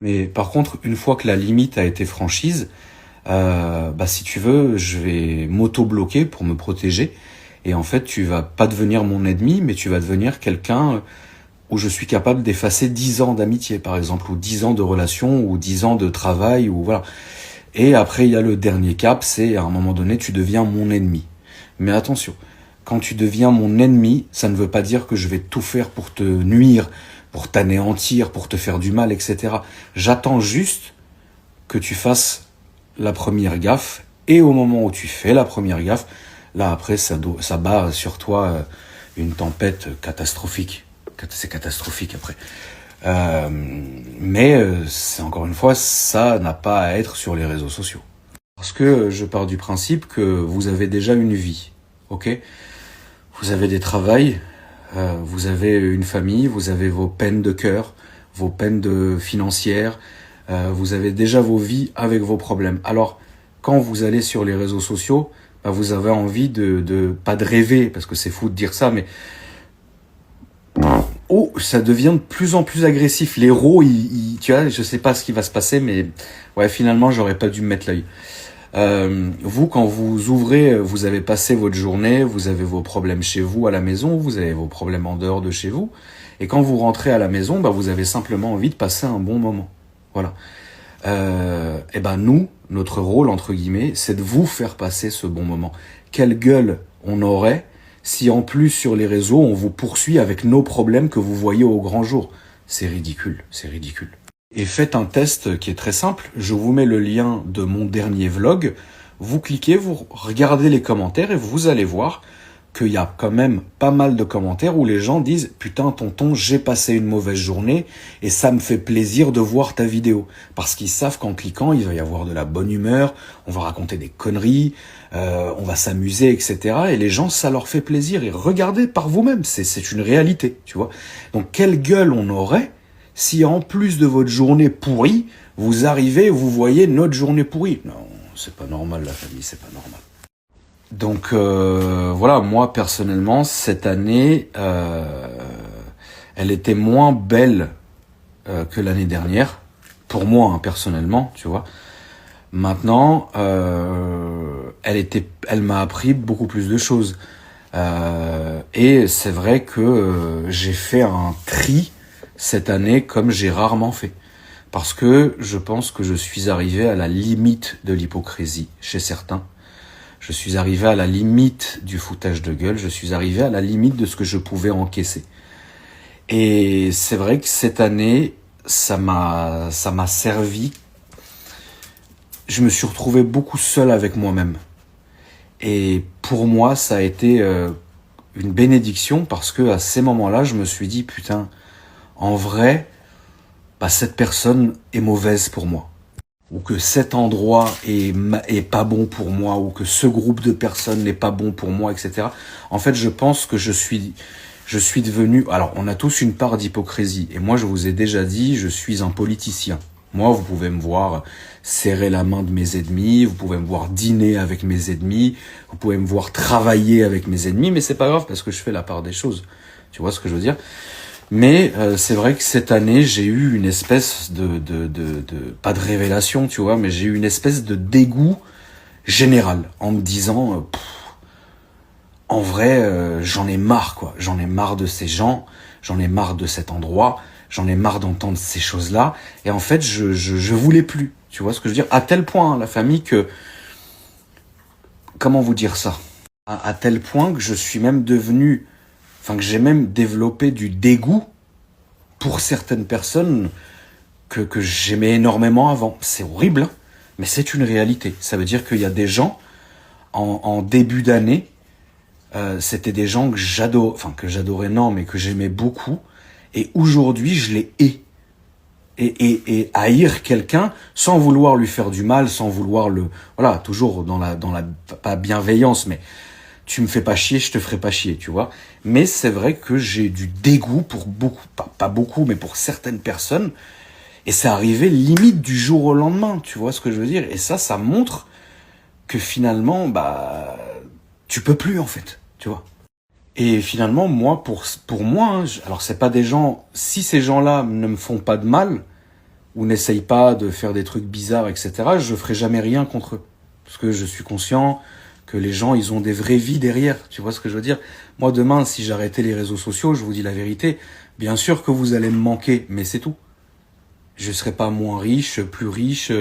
Mais par contre, une fois que la limite a été franchise, si tu veux, je vais m'auto-bloquer pour me protéger. Et en fait, tu vas pas devenir mon ennemi, mais tu vas devenir quelqu'un où je suis capable d'effacer 10 ans d'amitié, par exemple, ou 10 ans de relation, ou 10 ans de travail, ou voilà. Et après, il y a le dernier cap, c'est à un moment donné, tu deviens mon ennemi. Mais attention, quand tu deviens mon ennemi, ça ne veut pas dire que je vais tout faire pour te nuire, pour t'anéantir, pour te faire du mal, etc. J'attends juste que tu fasses la première gaffe, et au moment où tu fais la première gaffe, là après, ça bat sur toi une tempête catastrophique. C'est catastrophique après. C'est encore une fois, ça n'a pas à être sur les réseaux sociaux. Parce que je pars du principe que vous avez déjà une vie, ok? Vous avez des travails, vous avez une famille, vous avez vos peines de cœur, vos peines financières, vous avez déjà vos vies avec vos problèmes. Alors, quand vous allez sur les réseaux sociaux, vous avez envie pas de rêver, parce que c'est fou de dire ça, mais oh, ça devient de plus en plus agressif. L'héros, tu vois, je sais pas ce qui va se passer, mais ouais, finalement, j'aurais pas dû me mettre l'œil. Vous, quand vous ouvrez, vous avez passé votre journée, vous avez vos problèmes chez vous à la maison, vous avez vos problèmes en dehors de chez vous, et quand vous rentrez à la maison, vous avez simplement envie de passer un bon moment. Voilà. Nous, notre rôle, entre guillemets, c'est de vous faire passer ce bon moment. Quelle gueule on aurait si en plus sur les réseaux, on vous poursuit avec nos problèmes que vous voyez au grand jour. C'est ridicule, c'est ridicule. Et faites un test qui est très simple. Je vous mets le lien de mon dernier vlog. Vous cliquez, vous regardez les commentaires et vous allez voir qu'il y a quand même pas mal de commentaires où les gens disent « Putain, tonton, j'ai passé une mauvaise journée et ça me fait plaisir de voir ta vidéo. » Parce qu'ils savent qu'en cliquant, il va y avoir de la bonne humeur, on va raconter des conneries, on va s'amuser, etc. Et les gens, ça leur fait plaisir. Et regardez par vous-même, c'est une réalité, tu vois. Donc, quelle gueule on aurait si en plus de votre journée pourrie, vous arrivez et vous voyez notre journée pourrie. Non, c'est pas normal, la famille, c'est pas normal. Donc voilà, moi personnellement, cette année, elle était moins belle que l'année dernière, pour moi hein, personnellement, tu vois. Maintenant, elle m'a appris beaucoup plus de choses. Et c'est vrai que j'ai fait un tri cette année comme j'ai rarement fait. Parce que je pense que je suis arrivé à la limite de l'hypocrisie chez certains. Je suis arrivé à la limite du foutage de gueule, je suis arrivé à la limite de ce que je pouvais encaisser. Et c'est vrai que cette année, ça m'a servi. Je me suis retrouvé beaucoup seul avec moi-même. Et pour moi, ça a été une bénédiction parce que à ces moments-là, je me suis dit, putain, en vrai, cette personne est mauvaise pour moi. Ou que cet endroit est pas bon pour moi, ou que ce groupe de personnes n'est pas bon pour moi, etc. En fait, je pense que je suis devenu... Alors, on a tous une part d'hypocrisie. Et moi, je vous ai déjà dit, je suis un politicien. Moi, vous pouvez me voir serrer la main de mes ennemis, vous pouvez me voir dîner avec mes ennemis, vous pouvez me voir travailler avec mes ennemis, mais c'est pas grave parce que je fais la part des choses. Tu vois ce que je veux dire ? Mais c'est vrai que cette année, j'ai eu une espèce pas de révélation, tu vois, mais j'ai eu une espèce de dégoût général en me disant, en vrai, j'en ai marre, quoi. J'en ai marre de ces gens, j'en ai marre de cet endroit, j'en ai marre d'entendre ces choses-là. Et en fait, je voulais plus, tu vois ce que je veux dire ? À tel point, hein, la famille, que... Comment vous dire ça ? À tel point que je suis même devenu... Enfin, que j'ai même développé du dégoût pour certaines personnes que j'aimais énormément avant. C'est horrible, hein, mais c'est une réalité. Ça veut dire qu'il y a des gens, en début d'année, c'était des gens que j'adorais, non, mais que j'aimais beaucoup, et aujourd'hui, je les hais. Et haïr quelqu'un sans vouloir lui faire du mal, sans vouloir le... Voilà, toujours dans la pas bienveillance, mais... Tu me fais pas chier, je te ferai pas chier, tu vois. Mais c'est vrai que j'ai du dégoût pour beaucoup, pas beaucoup, mais pour certaines personnes. Et c'est arrivé limite du jour au lendemain, tu vois ce que je veux dire. Et ça montre que finalement, tu peux plus en fait, tu vois. Et finalement, moi, pour moi, alors c'est pas des gens, si ces gens-là ne me font pas de mal, ou n'essayent pas de faire des trucs bizarres, etc., je ferai jamais rien contre eux. Parce que je suis conscient que les gens, ils ont des vraies vies derrière. Tu vois ce que je veux dire? Moi, demain, si j'arrêtais les réseaux sociaux, je vous dis la vérité, bien sûr que vous allez me manquer, mais c'est tout. Je serai pas moins riche, plus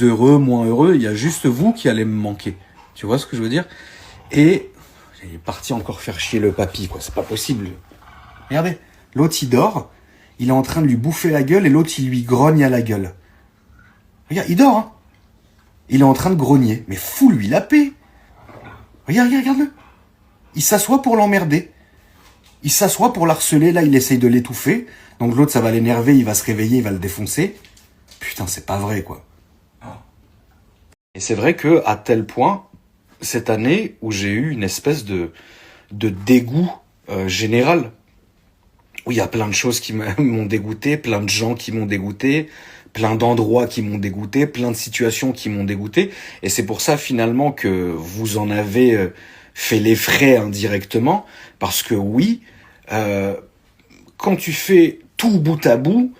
heureux, moins heureux. Il y a juste vous qui allez me manquer. Tu vois ce que je veux dire? Et il est parti encore faire chier le papy, quoi. C'est pas possible. Regardez, l'autre il dort, il est en train de lui bouffer la gueule et l'autre il lui grogne à la gueule. Regarde, il dort, hein. Il est en train de grogner. Mais fous-lui la paix. Regarde-le. Il s'assoit pour l'emmerder. Il s'assoit pour l'harceler. Là, il essaye de l'étouffer. Donc l'autre, ça va l'énerver. Il va se réveiller, il va le défoncer. Putain, c'est pas vrai, quoi. Et c'est vrai que, à tel point, cette année où j'ai eu une espèce de dégoût général, où il y a plein de choses qui m'ont dégoûté, plein de gens qui m'ont dégoûté, plein d'endroits qui m'ont dégoûté, plein de situations qui m'ont dégoûté. Et c'est pour ça finalement que vous en avez fait les frais indirectement. Parce que oui, quand tu fais tout bout à bout,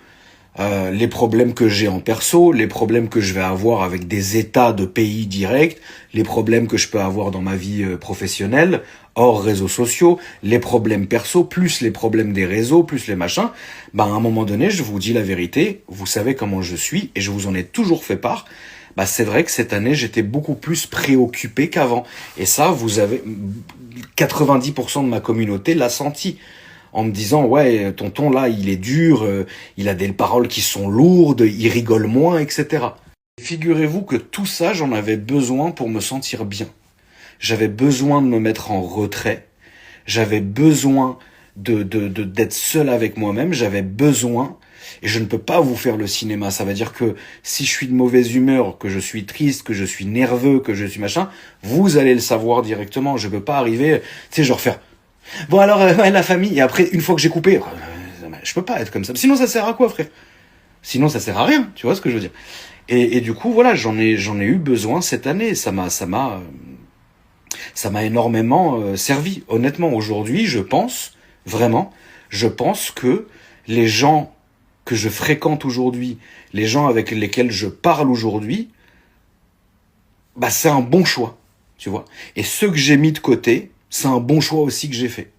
les problèmes que j'ai en perso, les problèmes que je vais avoir avec des états de pays directs, les problèmes que je peux avoir dans ma vie professionnelle, hors réseaux sociaux, les problèmes perso, plus les problèmes des réseaux, plus les machins, à un moment donné, je vous dis la vérité, vous savez comment je suis, et je vous en ai toujours fait part, c'est vrai que cette année, j'étais beaucoup plus préoccupé qu'avant. Et ça, vous avez 90% de ma communauté l'a senti. En me disant, ouais, tonton, là, il est dur, il a des paroles qui sont lourdes, il rigole moins, etc. Figurez-vous que tout ça, j'en avais besoin pour me sentir bien. J'avais besoin de me mettre en retrait. J'avais besoin d'être seul avec moi-même. J'avais besoin, et je ne peux pas vous faire le cinéma. Ça veut dire que si je suis de mauvaise humeur, que je suis triste, que je suis nerveux, que je suis machin, vous allez le savoir directement. Je peux pas arriver, tu sais, genre faire... Bon alors, la famille, et après, une fois que j'ai coupé, je peux pas être comme ça. Sinon, ça sert à quoi, frère? Sinon, ça sert à rien, tu vois ce que je veux dire? Et du coup, voilà, j'en ai eu besoin cette année. Ça m'a énormément servi. Honnêtement, aujourd'hui, je pense que les gens que je fréquente aujourd'hui, les gens avec lesquels je parle aujourd'hui, c'est un bon choix, tu vois. Et ceux que j'ai mis de côté, c'est un bon choix aussi que j'ai fait.